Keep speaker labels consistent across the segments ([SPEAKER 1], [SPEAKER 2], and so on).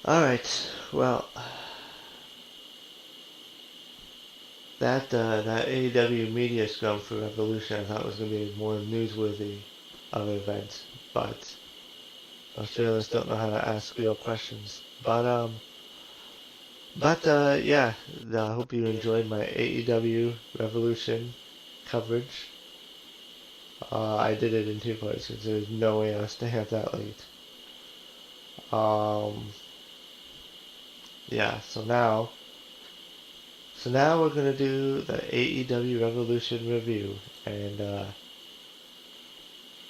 [SPEAKER 1] Alright, well, that AEW media scrum for Revolution I thought was going to be more newsworthy of an event, but Australians don't know how to ask real questions. Yeah, I hope you enjoyed my AEW Revolution coverage. I did it in two parts because there was no way I was staying up that late. Um, yeah, so now we're gonna do the AEW Revolution review, and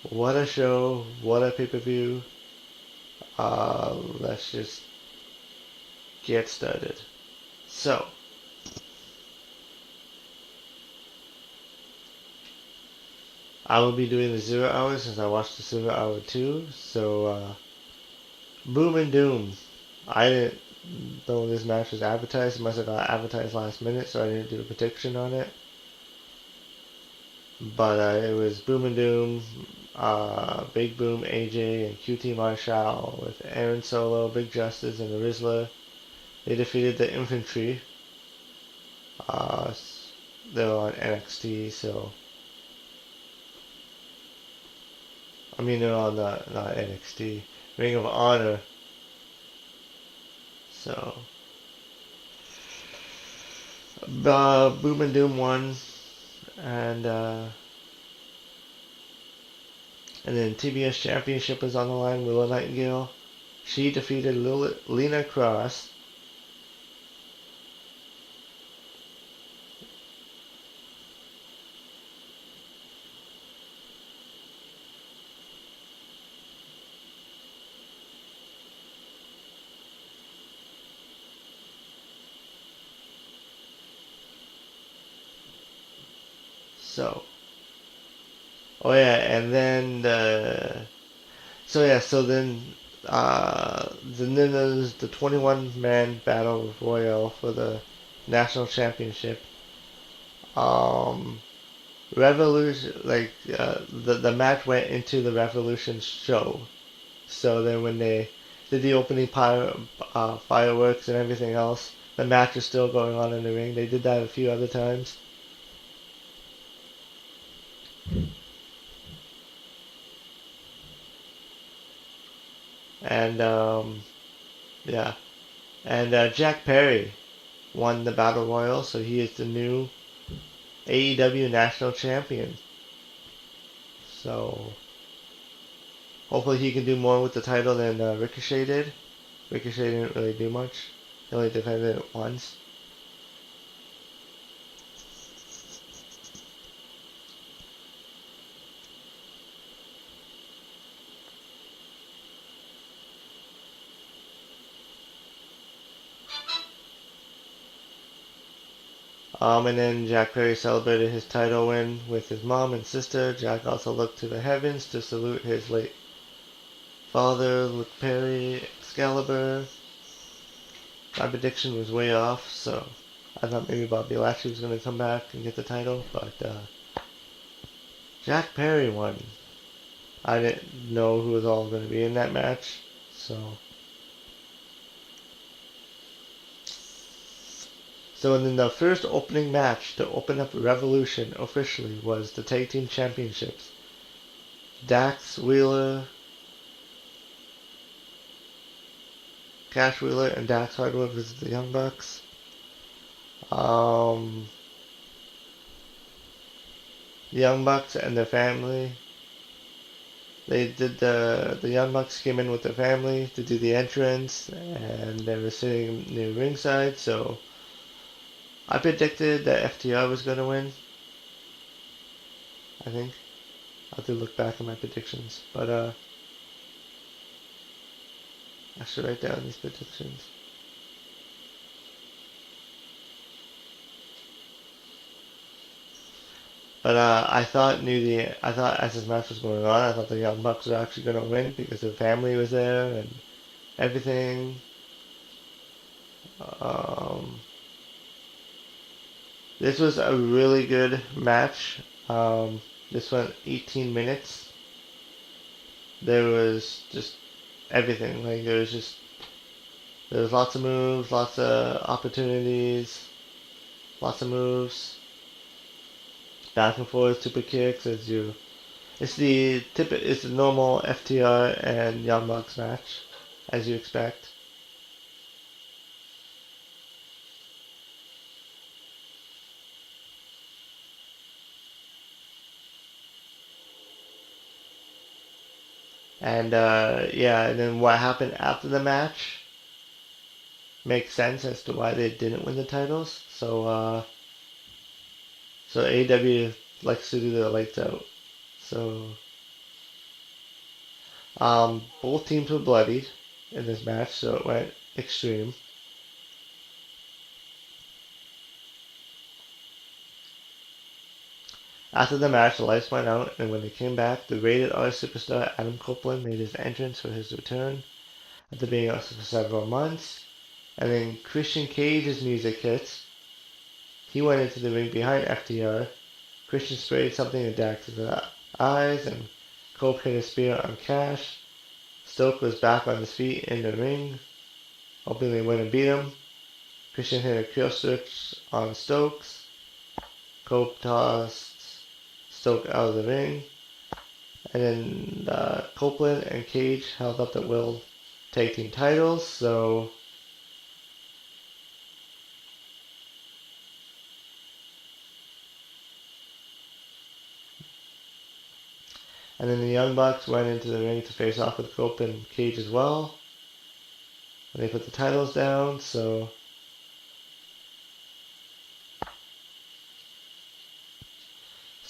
[SPEAKER 1] what a show, what a pay-per-view. Let's just get started. So, I will be doing the 0 hour since I watched the 0 hour too. So, boom and doom. I didn't know this match was advertised. It must have got advertised last minute, so I didn't do a prediction on it. But it was Boom and Doom, Big Boom, AJ, and QT Marshall with Aaron Solo, Big Justice, and the Rizzler. They defeated the Infantry. Uh, they were on NXT, so I mean they're on the not NXT, Ring of Honor. So Boom and Doom won, and and then TBS Championship was on the line. Willow Nightingale, she defeated Lena Cross. So, oh yeah, and then then there's the 21-man battle royal for the national championship. Um, Revolution, the match went into the Revolution show. So then when they did the opening fireworks and everything else, the match was still going on in the ring. They did that a few other times. And yeah, and Jack Perry won the Battle Royal, so he is the new AEW National Champion. So hopefully he can do more with the title than Ricochet did. Ricochet didn't really do much. He only defended it once. And then Jack Perry celebrated his title win with his mom and sister. Jack also looked to the heavens to salute his late father, Luke Perry, Excalibur. My prediction was way off, so I thought maybe Bobby Lashley was going to come back and get the title, but Jack Perry won. I didn't know who was all going to be in that match, so. So then the first opening match to open up Revolution officially was the Tag Team Championships. Dax Wheeler, Cash Wheeler, and Dax Hardwood versus the Young Bucks. The Young Bucks and their family. They did the Young Bucks came in with their family to do the entrance, and they were sitting near ringside, so I predicted that FTR was going to win. I think. I'll have to look back at my predictions. But, I should write down these predictions. But, I thought as this match was going on, I thought the Young Bucks were actually going to win because their family was there and everything. This was a really good match. This went 18 minutes. There was just everything. Like, there was just There's lots of moves, lots of opportunities, lots of moves, back and forth super kicks as you. It's the normal FTR and Young Bucks match, as you expect. And yeah, and then what happened after the match makes sense as to why they didn't win the titles. So AEW likes to do the lights out. So both teams were bloodied in this match, so it went extreme. After the match, the lights went out, and when they came back, the rated R superstar Adam Copeland made his entrance for his return after being out for several months. And then Christian Cage's music hits. He went into the ring behind FTR. Christian sprayed something in Dax's eyes, and Cope hit a spear on Cash. Stoke was back on his feet in the ring, hoping they wouldn't beat him. Christian hit a kill switch on Stokes. Cope tossed Stoke out of the ring. And then Copeland and Cage held up the World Tag Team titles. And then the Young Bucks went into the ring to face off with Cope and Cage as well. And they put the titles down. So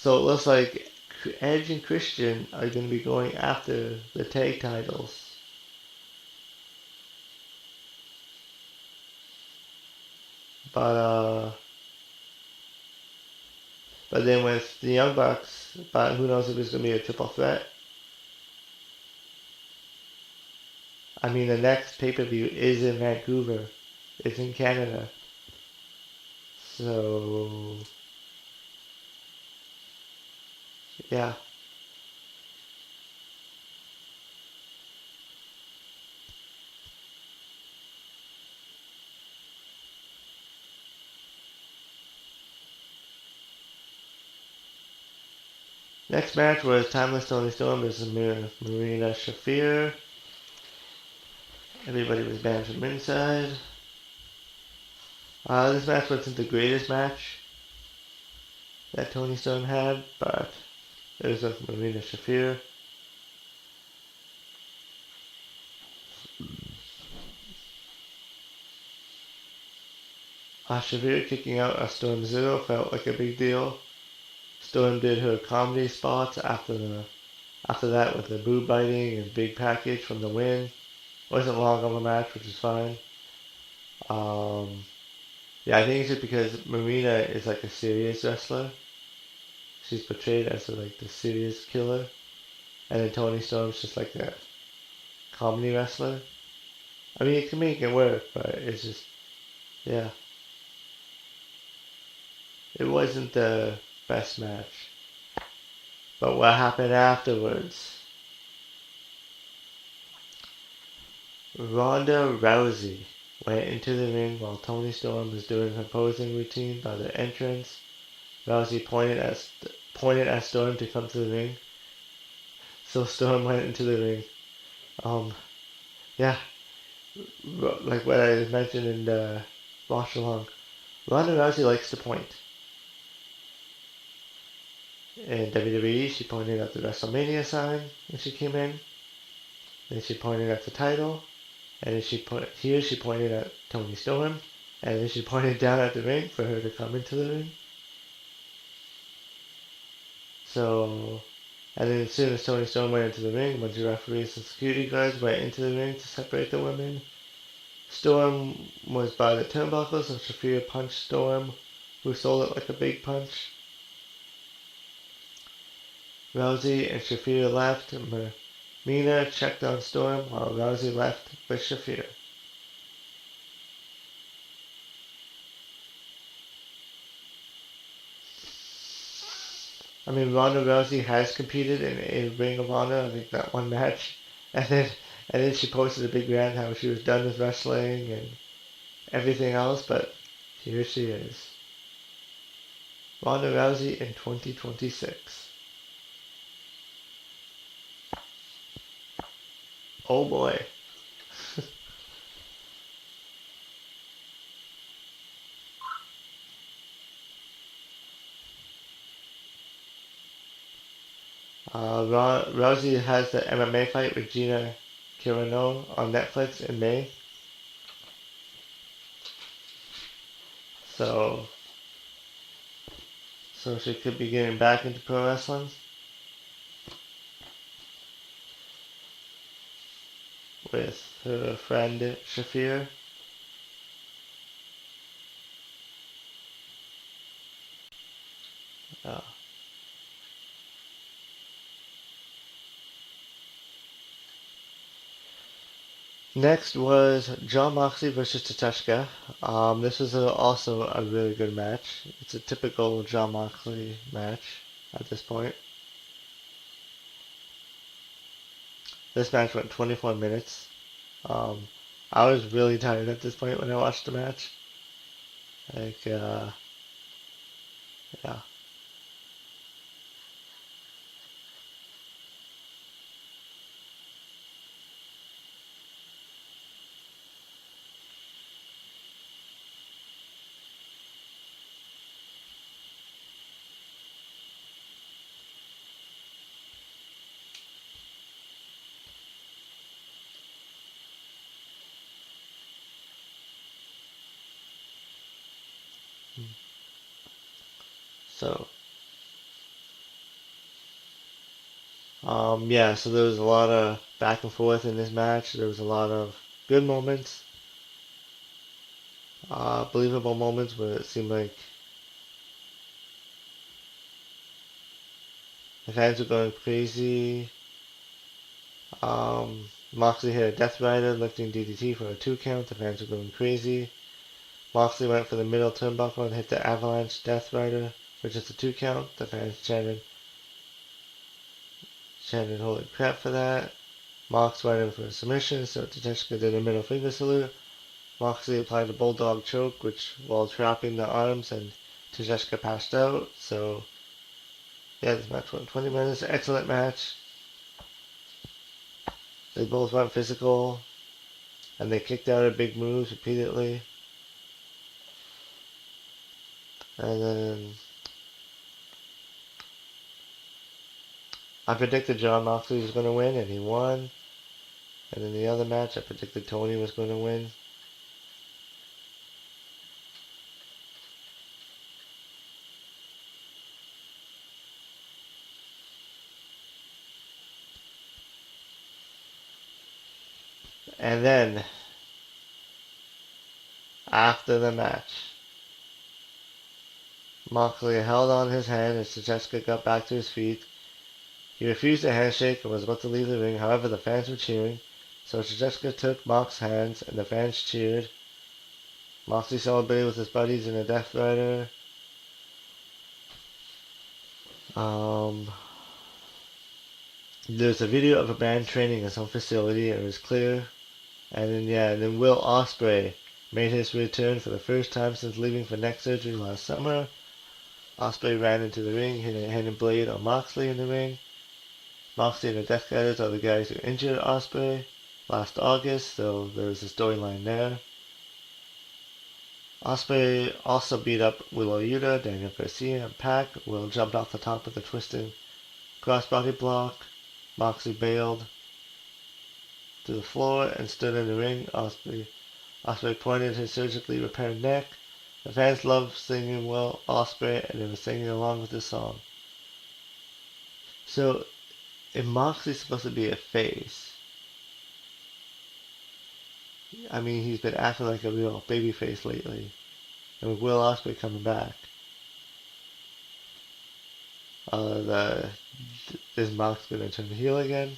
[SPEAKER 1] it looks like Edge and Christian are going to be going after the tag titles. But but then with the Young Bucks, but who knows if it's going to be a triple threat. I mean, the next pay-per-view is in Vancouver. It's in Canada. So, yeah. Next match was Timeless Tony Storm versus Marina Shafir. Everybody was banned from ringside. This match wasn't the greatest match that Tony Storm had, but it was with Marina Shafir. Shafir kicking out a Storm Zero felt like a big deal. Storm did her comedy spots after that with the boob biting and big package from the win. Wasn't long on the match, which is fine. Yeah, I think it's just because Marina is like a serious wrestler. She's portrayed as like the serious killer, and then Tony Storm's just like a comedy wrestler. I mean, it can make it work, but it's just, yeah, it wasn't the best match. But what happened afterwards? Ronda Rousey went into the ring while Tony Storm was doing her posing routine by the entrance. Rousey pointed at Storm to come to the ring, so Storm went into the ring. Yeah, like what I mentioned in the watch along. Ronda Rousey likes to point. In WWE, she pointed at the WrestleMania sign when she came in. Then she pointed at the title. And then she pointed at Tony Storm. And then she pointed down at the ring for her to come into the ring. So, and then as soon as Tony Storm went into the ring, a bunch of referees and security guards went into the ring to separate the women. Storm was by the turnbuckle, so Shafir punched Storm, who sold it like a big punch. Rousey and Shafir left. Mina checked on Storm while Rousey left with Shafir. I mean, Ronda Rousey has competed in a Ring of Honor, I think that one match, and then And then she posted a big rant how she was done with wrestling and everything else, but here she is. Ronda Rousey in 2026. Oh boy. Rousey has the MMA fight with Gina Carano on Netflix in May. So, so she could be getting back into pro wrestling with her friend Shafir. Uh, Next was John Moxley versus Tateshka. This was also a really good match. It's a typical John Moxley match at this point. This match went 24 minutes. Um, I was really tired at this point when I watched the match. Like, yeah. So, yeah, so there was a lot of back and forth in this match. There was a lot of good moments, believable moments where it seemed like the fans were going crazy. Moxley hit a Death Rider, lifting DDT for a 2 count. The fans were going crazy. Moxley went for the middle turnbuckle and hit the Avalanche Death Rider for just a 2 count. The fans chanted holy crap for that. Mox went in for a submission, so Tateshka did a middle finger salute. Moxley applied a bulldog choke, which while trapping the arms, and Tateshka passed out. So yeah, this match went 20 minutes. Excellent match. They both went physical, and they kicked out of big moves repeatedly. And then I predicted John Moxley was going to win, and he won. And in the other match, I predicted Tony was going to win. And then, after the match, Moxley held on his hand as Tateshka got back to his feet. He refused a handshake and was about to leave the ring. However, the fans were cheering, so Tateshka took Mox's hands, and the fans cheered. Moxley celebrated with his buddies in a Death Rider. Um, there's a video of a band training in some facility, and it was clear. And then yeah, and then Will Ospreay made his return for the first time since leaving for neck surgery last summer. Ospreay ran into the ring, hit a hidden blade on Moxley in the ring. Moxley and the Death Riders are the guys who injured Ospreay last August, so there's a storyline there. Ospreay also beat up Wheeler Yuta, Daniel Garcia, and Pac. Will jumped off the top of the twisted crossbody block. Moxley bailed to the floor and stood in the ring. Ospreay pointed his surgically repaired neck. The fans loved singing Will Ospreay, and they were singing along with the song. So, if Moxley's supposed to be a face, I mean, he's been acting like a real babyface lately. And with Will Ospreay coming back, the is Mox gonna turn heel again?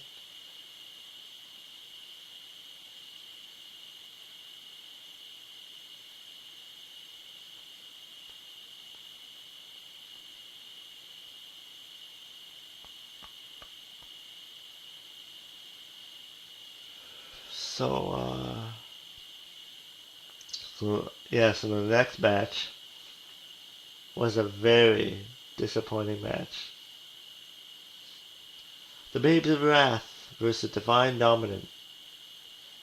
[SPEAKER 1] So, so the next match was a very disappointing match. The Babes of Wrath versus Divine Dominant.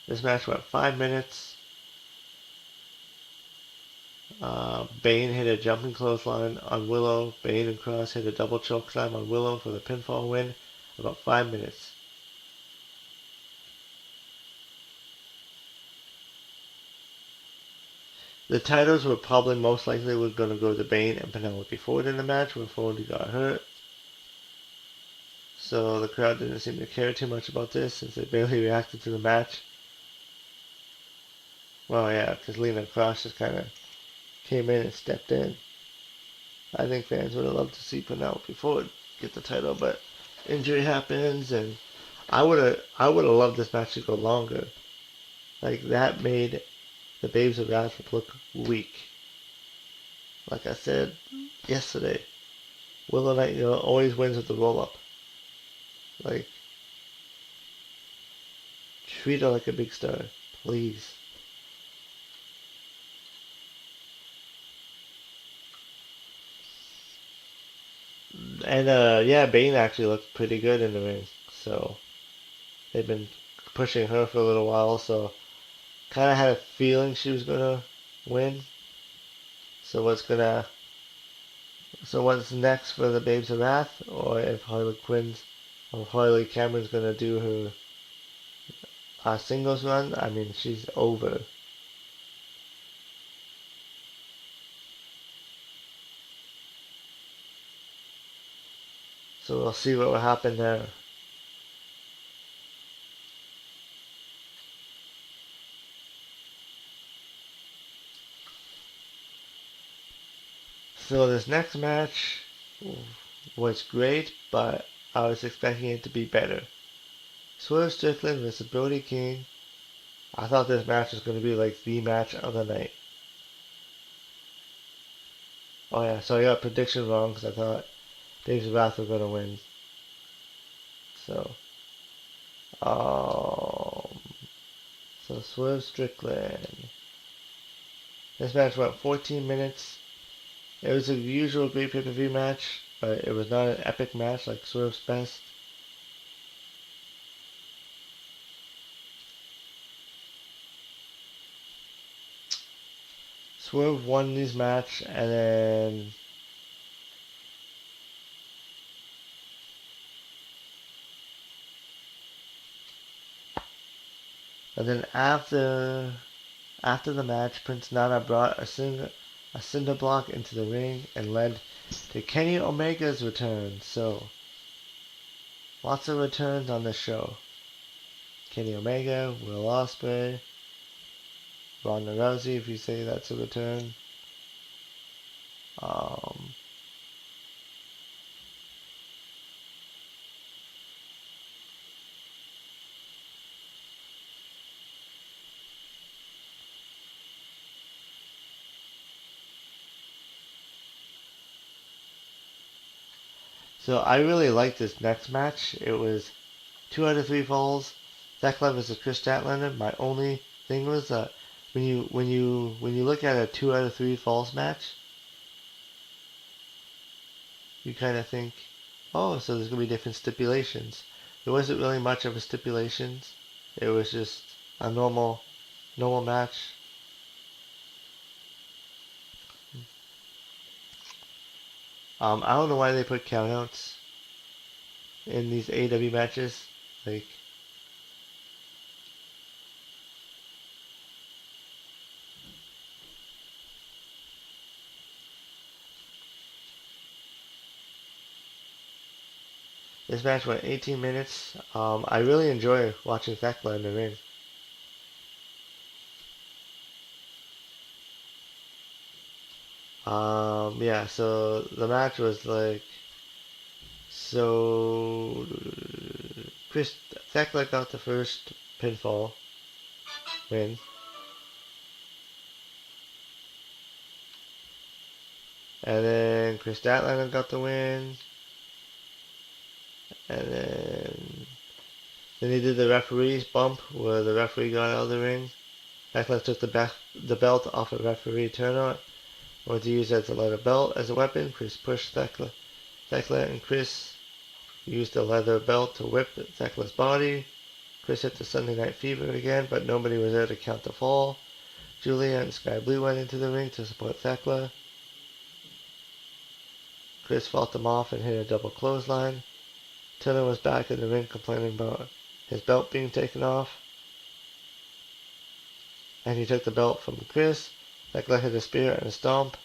[SPEAKER 1] This match went 5 minutes. Bane hit a jumping clothesline on Willow. Bane and Cross hit a double choke slam on Willow for the pinfall win. About 5 minutes. The titles were probably most likely going to go to Bane and Penelope Ford in the match when Ford got hurt. So the crowd didn't seem to care too much about this since they barely reacted to the match. Well, yeah, because Lena Cross just kind of came in and stepped in. I think fans would have loved to see Penelope Ford get the title, but injury happens, and I would have loved this match to go longer. Like that made the Babes of Wrath look weak. Like I said yesterday, Willow Nightingale always wins with the roll up. Like treat her like a big star, please. And yeah, Bane actually looked pretty good in the ring. So they've been pushing her for a little while. So kind of had a feeling she was gonna win. So what's next for the Babes of Wrath, or if Harley Cameron's gonna do her singles run? I mean, she's over. So we'll see what will happen there. So this next match was great, but I was expecting it to be better. Swerve Strickland versus Brody King. I thought this match was going to be like the match of the night. Oh yeah, so I got prediction wrong because I thought Dave's Wrath were going to win. So, um, so Swerve Strickland. This match went 14 minutes. It was a usual great pay-per-view match, but it was not an epic match like Swerve's best. Swerve won this match, and then after the match, Prince Nana brought a cinder block into the ring and led to Kenny Omega's return. So lots of returns on this show. Kenny Omega, Will Ospreay, Ronda Rousey, if you say that's a return. Um, so I really liked this next match. It was 2 out of 3 falls. Thekla versus Chris Statlander. My only thing was that when you look at a 2 out of 3 falls match, you kind of think, oh, so there's gonna be different stipulations. There wasn't really much of a stipulations. It was just a normal match. I don't know why they put countouts in these AEW matches. Like, this match went 18 minutes. I really enjoy watching Thekla in the ring. Yeah, so the match was like, so Chris Thekla got the first pinfall win. And then Chris Statlander got the win. And then Then he did the referee's bump where the referee got out of the ring. Thekla took the belt off a referee turnout, or to use it as a leather belt as a weapon. Chris pushed Thekla and Chris used the leather belt to whip Thekla's body. Chris hit the Sunday Night Fever again, but nobody was there to count the fall. Julia and Sky Blue went into the ring to support Thekla. Chris fought them off and hit a double clothesline. Turner was back in the ring complaining about his belt being taken off. And he took the belt from Chris. Thekla hit a spear and a stomp.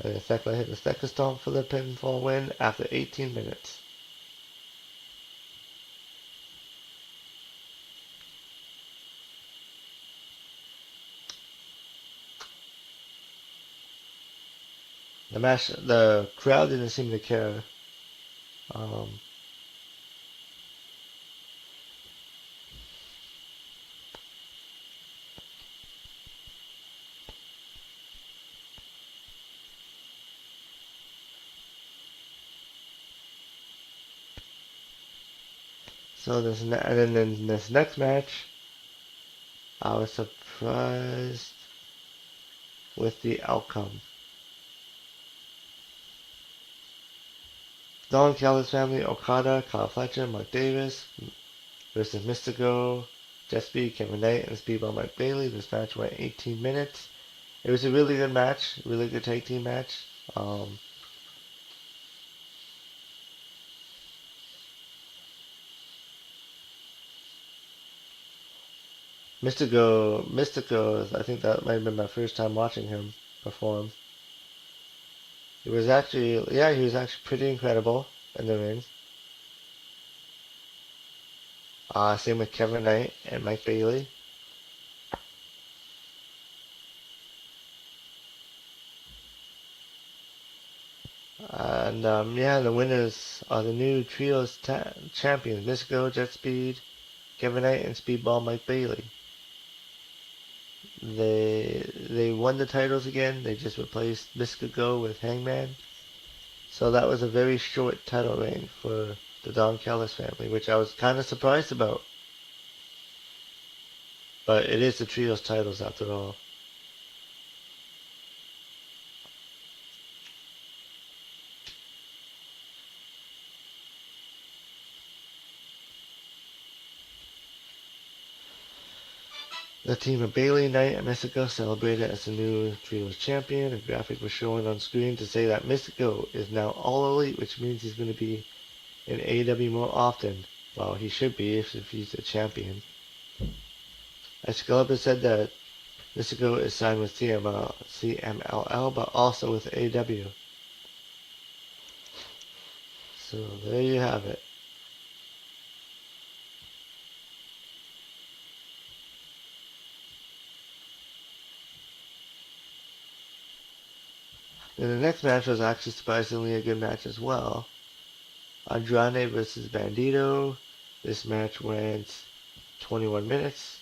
[SPEAKER 1] And Thekla hit a second stomp for the pinfall win after 18 minutes. The crowd didn't seem to care. Um, so and then in this next match, I was surprised with the outcome. Don Callis family, Okada, Kyle Fletcher, Mark Davis versus Mystico, Jet Speed, Kevin Knight, and Speedball Mike Bailey. This match went 18 minutes. It was a really good match, really good tag team match. Mystico, I think that might have been my first time watching him perform. It was actually, yeah, he was actually pretty incredible in the ring. Same with Kevin Knight and Mike Bailey. And yeah, the winners are the new trios champions: Mystico, Jet Speed, Kevin Knight, and Speedball Mike Bailey. They won the titles again. They just replaced Mystico with Hangman. So that was a very short title reign for the Don Callis family, which I was kind of surprised about. But it is the trios titles after all. The team of Bailey, Knight, and Mystico celebrated as the new trios champion. A graphic was shown on screen to say that Mystico is now all elite, which means he's going to be in AEW more often. Well, he should be if he's a champion. Excalibur said that Mystico is signed with CMLL, but also with AEW. So there you have it. And the next match was actually surprisingly a good match as well. Andrade versus Bandito. This match went 21 minutes.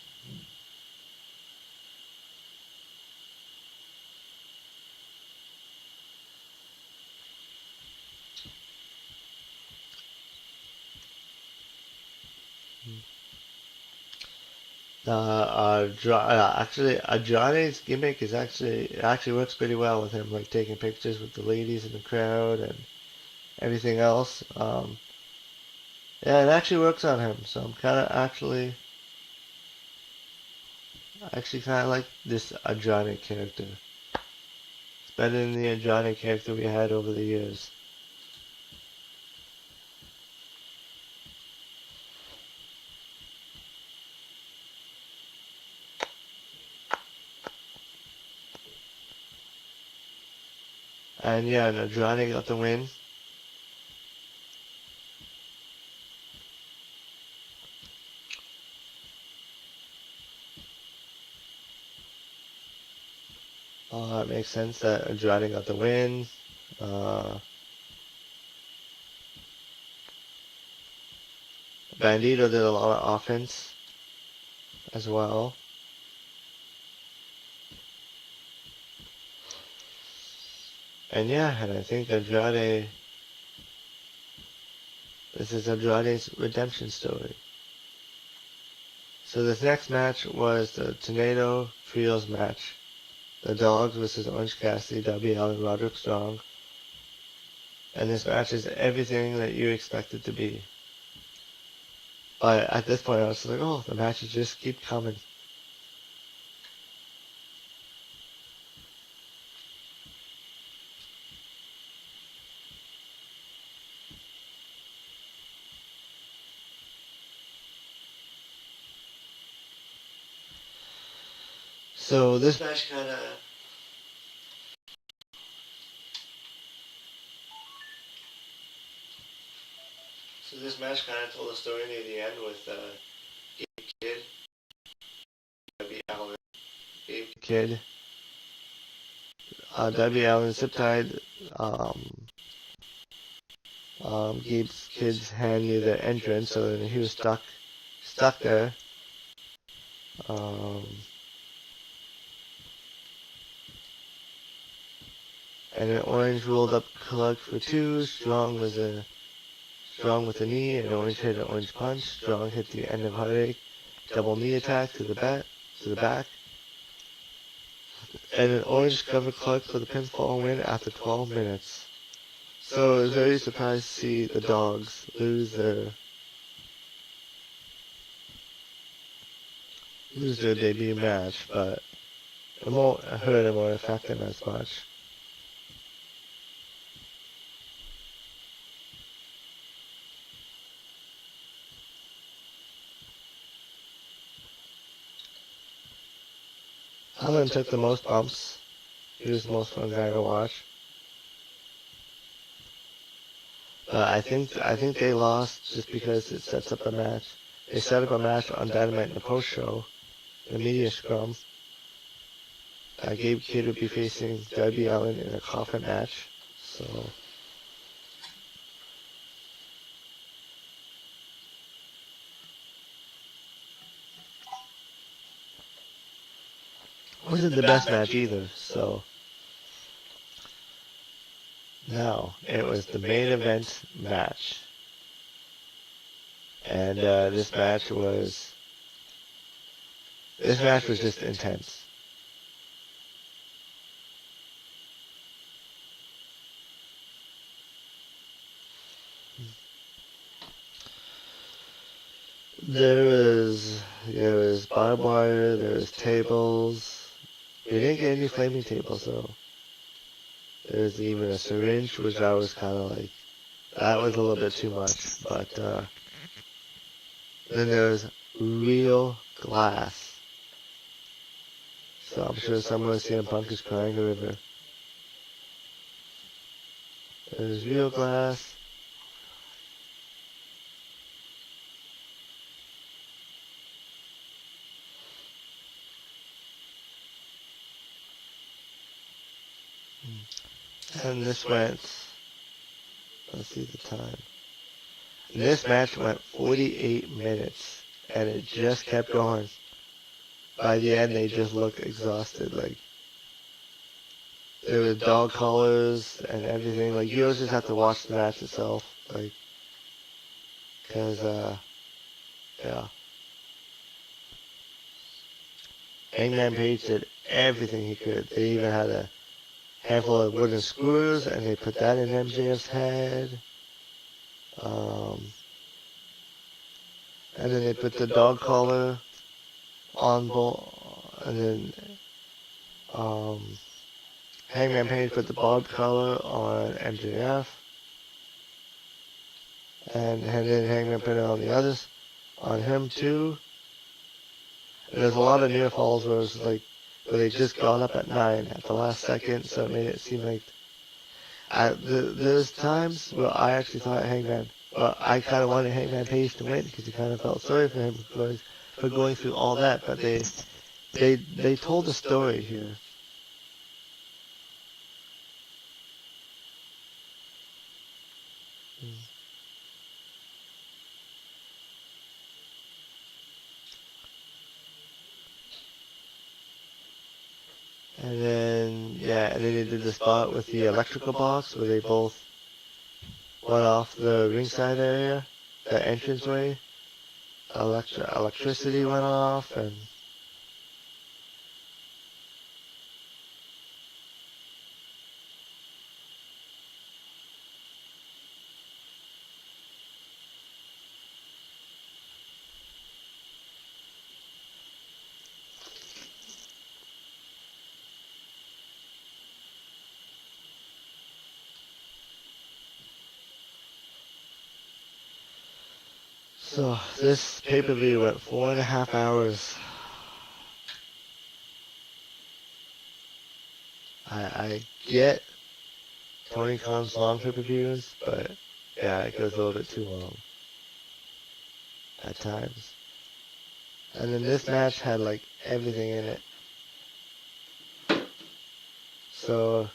[SPEAKER 1] Actually, Andrade's gimmick is actually works pretty well with him, like taking pictures with the ladies in the crowd and everything else. Yeah, it actually works on him. So I'm kind of actually kind of like this Andrade character. It's better than the Andrade character we had over the years. And yeah, Andrade got the win. It makes sense that Andrade got the win. Bandito did a lot of offense as well. And yeah, and I think this is Andrade's redemption story. So this next match was the Tornado Trios match. The Dogs versus Orange Cassidy, Darby Allin, Roderick Strong. And this match is everything that you expect it to be. But at this point I was like, oh, the matches just keep coming. So this match kinda told a story near the end with Gabe Kidd, Darby Allin, Gabe Kidd, Darby Allin zip tied Gabe Kidd's hand near the entrance, so then he was stuck there. Um, and then Orange rolled up Clug for two. Strong with a knee, and Orange hit an Orange punch. Strong hit the end of Heartache, double knee attack to the back. And an Orange covered Clug for the pinfall win after 12 minutes. So I was very surprised to see the Dogs lose their debut match, but it won't hurt them or affect them as much. Allin took the most bumps. He was the most fun guy to watch. But I think they lost just because it sets up a match. They set up a match on Dynamite in the post show, the media scrum. Gabe Kidd would be facing Darby Allin in a coffin match. So wasn't the best match either. So now it was the main event match, and this match was just intense. There was barbed wire, there was tables. We didn't get any flaming tables though. There was even a syringe, which I was kind of like, that was a little bit too much. But then there was real glass. So I'm sure someone CM Punk is crying a river. There's real glass. And this went, let's see the time. This match went 48 minutes, and it just kept going. By the end, they just looked exhausted. Like, there were dog collars and everything. Like, you just have to watch the match itself. Like, because, yeah. Hangman Page did everything he could. They even had a handful of wooden screws, and they put that in MJF's head. And then they put the dog collar on and then Hangman Page put the barbed collar on MJF, and then Hangman put it on the others, on him too. And there's a lot of near falls where it was like, where they just got up at 9 at the last second, so it made it seem like there's times where I actually thought I kind of wanted Hangman Page to win because you kind of felt sorry for him for going through all that, but they told a story here. And then they did the spot with the electrical box where they both went off the ringside area, the entranceway. electricity went off, and so this pay-per-view went 4.5 hours. I get Tony Khan's long pay-per-views, but yeah, it goes a little bit too long at times. And then this match had like everything in it. So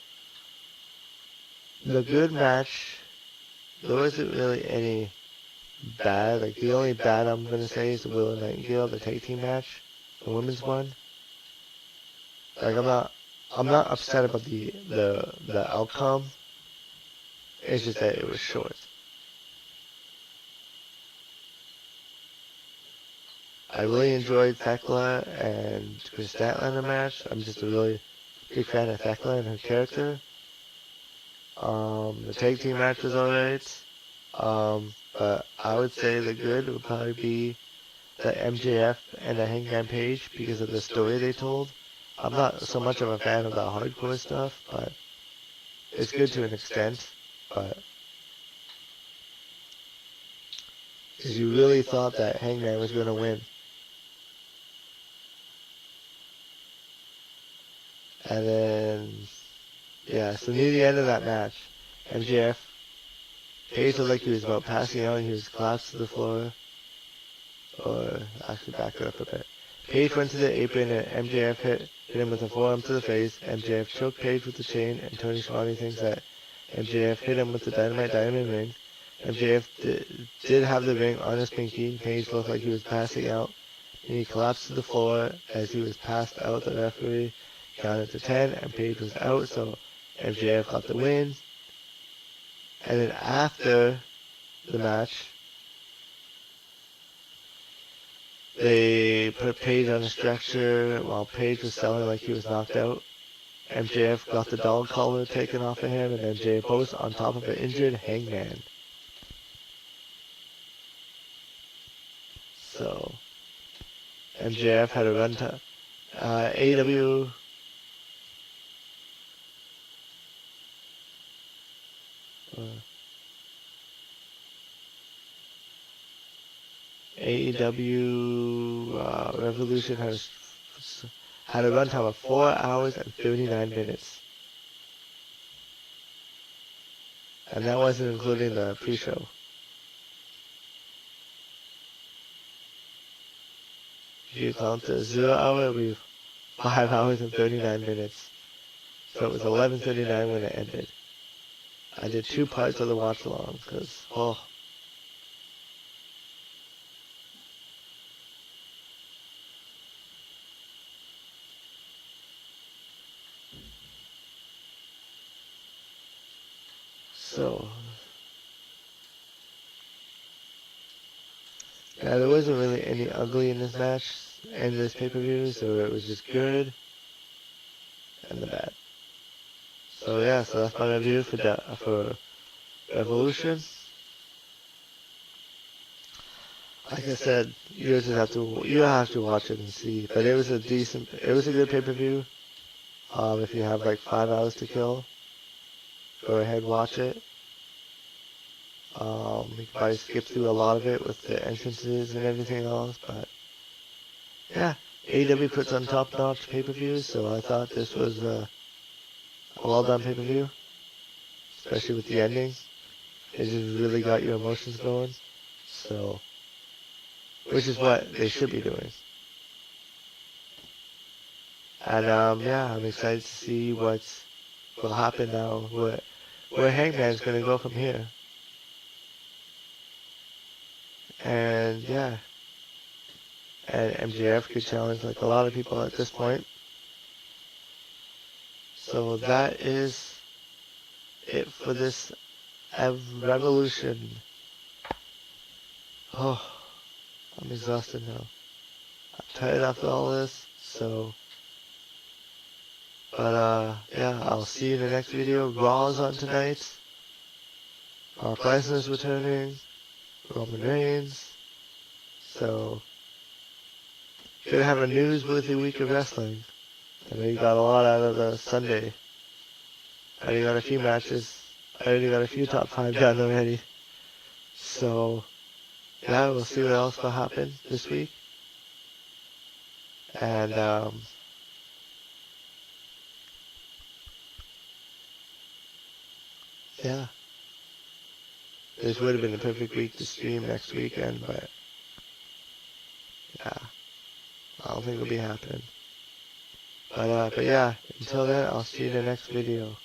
[SPEAKER 1] the good match, there wasn't really any bad. Like the only bad I'm gonna say is the Willow Nightingale, the tag team match, the women's one. Like I'm not upset about the outcome. It's just that it was short. I really enjoyed Thekla and Chris Statlander match. I'm just a really big fan of Thekla and her character. The tag team match was alright. But I would say the good would probably be the MJF and the Hangman Page because of the story they told. I'm not so much of a fan of the hardcore stuff, but it's good to an extent. But because you really thought that Hangman was going to win. And then, yeah, so near the end of that match, MJF, Page looked like he was about passing out and he was collapsed to the floor. Or, actually back it up a bit. Page went to the apron and MJF hit him with a forearm to the face. MJF choked Page with the chain, and Tony Schiavone thinks that MJF hit him with the Dynamite Diamond ring. MJF did have the ring on his pinky. Page looked like he was passing out, and he collapsed to the floor. As he was passed out, the referee counted to 10, and Page was out, so MJF got the win. And then after the match, they put Page on a stretcher while Page was selling like he was knocked out. MJF got the dog collar taken off of him, and MJF posed on top of an injured Hangman. So, MJF had a run to AEW. AEW Revolution had a runtime of 4 hours and 39 minutes. And that wasn't including the pre-show. If you count the 0 hour, it would be 5 hours and 39 minutes. So it was 11:39 when it ended. I did 2 parts of the watch along, because, oh. So, yeah, there wasn't really any ugly in this match and this pay-per-view, so it was just good and the bad. So yeah, so that's my review for Revolution. Like I said, you have to watch it and see. But it was a good pay-per-view. If you have like 5 hours to kill, go ahead watch it. You can probably skip through a lot of it with the entrances and everything else, but yeah, AEW puts on top-notch pay-per-views, so I thought this was a well-done pay-per-view, especially with the ending. It just really got your emotions going, so, which is what they should be doing. And yeah, I'm excited to see what will happen now, where Hangman's gonna go from here. And yeah, and MJF could challenge like a lot of people at this point. So that is it for this Revolution. Oh, I'm exhausted now. I'm tired after all this, so... But, yeah, I'll see you in the next video. Raw's on tonight. Brock Lesnar's returning. Roman Reigns. So, gonna have a newsworthy week of wrestling. I know you got a lot out of the Sunday. I already got a few matches. I already got a few top 5 done already. So, yeah, we'll see what else will happen this week. And, yeah. This would have been the perfect week to stream next weekend, but, yeah. I don't think it'll be happening. But yeah, until then, I'll see you in the next video.